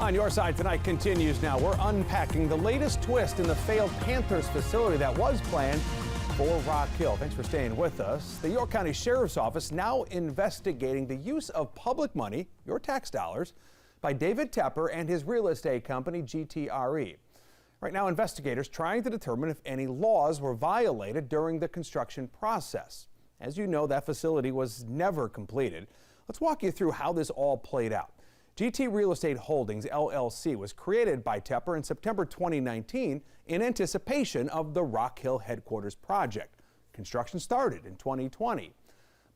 On Your Side Tonight continues now. We're unpacking the latest twist in the failed Panthers facility that was planned for Rock Hill. Thanks for staying with us. The York County Sheriff's Office now investigating the use of public money, your tax dollars, by David Tepper and his real estate company, GTRE. Right now, investigators trying to determine if any laws were violated during the construction process. As you know, that facility was never completed. Let's walk you through how this all played out. GT Real Estate Holdings, LLC, was created by Tepper in September 2019 in anticipation of the Rock Hill headquarters project. Construction started in 2020.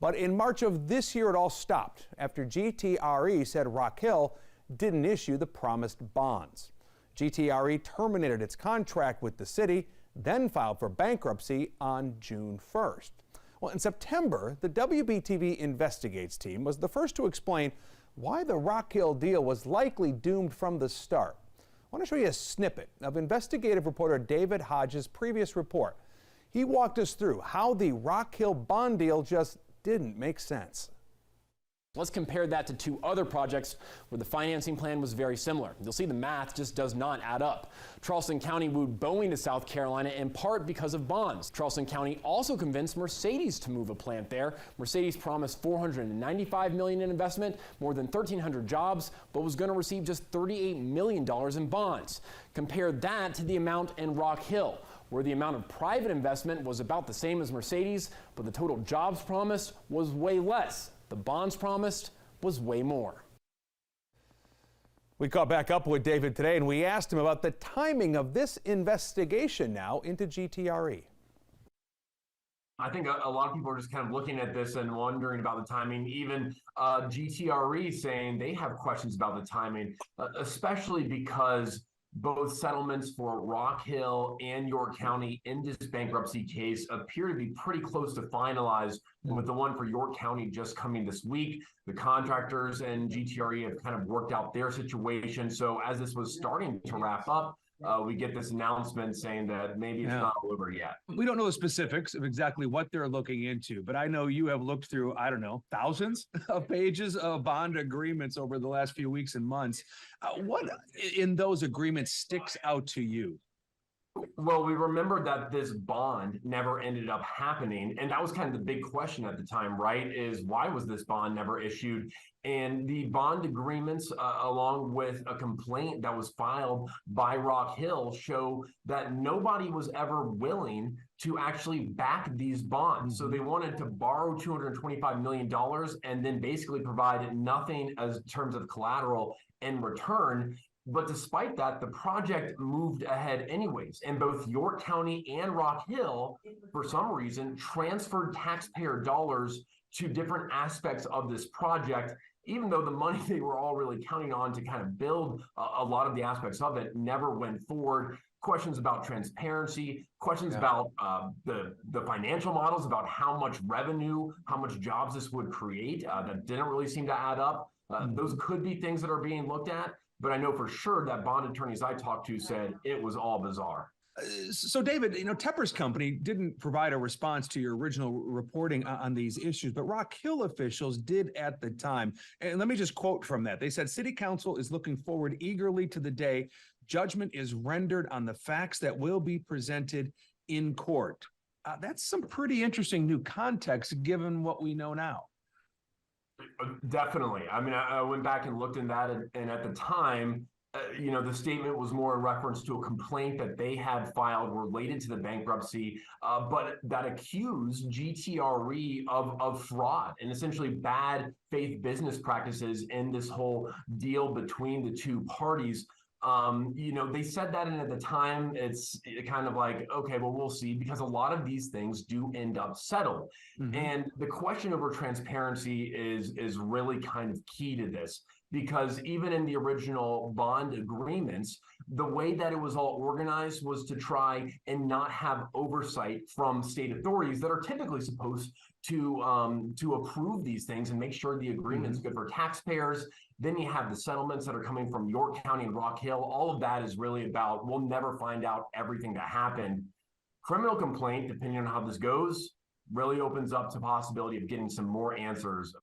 But in March of this year, it all stopped after GTRE said Rock Hill didn't issue the promised bonds. GTRE terminated its contract with the city, then filed for bankruptcy on June 1st. Well, in September, the WBTV Investigates team was the first to explain why the Rock Hill deal was likely doomed from the start. I want to show you a snippet of investigative reporter David Hodges' previous report. He walked us through how the Rock Hill bond deal just didn't make sense. Let's compare that to two other projects where the financing plan was very similar. You'll see the math just does not add up. Charleston County wooed Boeing to South Carolina in part because of bonds. Charleston County also convinced Mercedes to move a plant there. Mercedes promised $495 million in investment, more than 1,300 jobs, but was going to receive just $38 million in bonds. Compare that to the amount in Rock Hill, where the amount of private investment was about the same as Mercedes, but the total jobs promised was way less. The bonds promised was way more. We caught back up with David today and we asked him about the timing of this investigation now into GTRE. I think a lot of people are just kind of looking at this and wondering about the timing. Even GTRE saying they have questions about the timing, especially because both settlements for Rock Hill and York County in this bankruptcy case appear to be pretty close to finalized, with the one for York County just coming this week. The contractors and GTRE have kind of worked out their situation. So as this was starting to wrap up, we get this announcement saying that maybe it's not over yet. We don't know the specifics of exactly what they're looking into, but I know you have looked through, I don't know, thousands of pages of bond agreements over the last few weeks and months. What in those agreements sticks out to you? Well, we remember that this bond never ended up happening. And that was kind of the big question at the time, right? Is why was this bond never issued? And the bond agreements, along with a complaint that was filed by Rock Hill, show that nobody was ever willing to actually back these bonds. So they wanted to borrow $225 million and then basically provide nothing as terms of collateral in return. But despite that, the project moved ahead anyways, and both York County and Rock Hill, for some reason, transferred taxpayer dollars to different aspects of this project, even though the money they were all really counting on to kind of build a lot of the aspects of it never went forward. Questions about transparency, questions about the financial models, about how much revenue, how much jobs this would create, that didn't really seem to add up. Those could be things that are being looked at. But I know for sure that bond attorneys I talked to said it was all bizarre. So, David, Tepper's company didn't provide a response to your original reporting on these issues, but Rock Hill officials did at the time. And let me just quote from that. They said, City Council is looking forward eagerly to the day judgment is rendered on the facts that will be presented in court. That's some pretty interesting new context given what we know now. Definitely. I mean, I went back and looked in that, and at the time, the statement was more in reference to a complaint that they had filed related to the bankruptcy, but that accused GTRE of fraud and essentially bad faith business practices in this whole deal between the two parties. They said that, and at the time, it's kind of like, okay, well, we'll see, because a lot of these things do end up settled. And the question over transparency is really kind of key to this, because even in the original bond agreements, the way that it was all organized was to try and not have oversight from state authorities that are typically supposed to approve these things and make sure the agreement's good for taxpayers. Then you have the settlements that are coming from York County and Rock Hill. All of that is really about, we'll never find out everything that happened. Criminal complaint, depending on how this goes, really opens up to possibility of getting some more answers.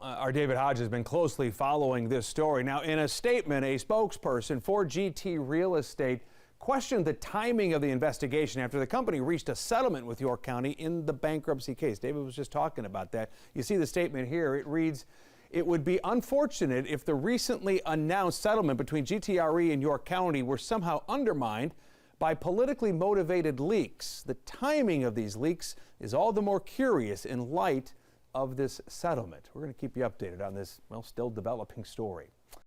Our David Hodge has been closely following this story. Now, in a statement, a spokesperson for GT Real Estate questioned the timing of the investigation after the company reached a settlement with York County in the bankruptcy case. David was just talking about that. You see the statement here. It reads, "It would be unfortunate if the recently announced settlement between GTRE and York County were somehow undermined by politically motivated leaks. The timing of these leaks is all the more curious in light of this settlement." We're going to keep you updated on this, well, still developing story.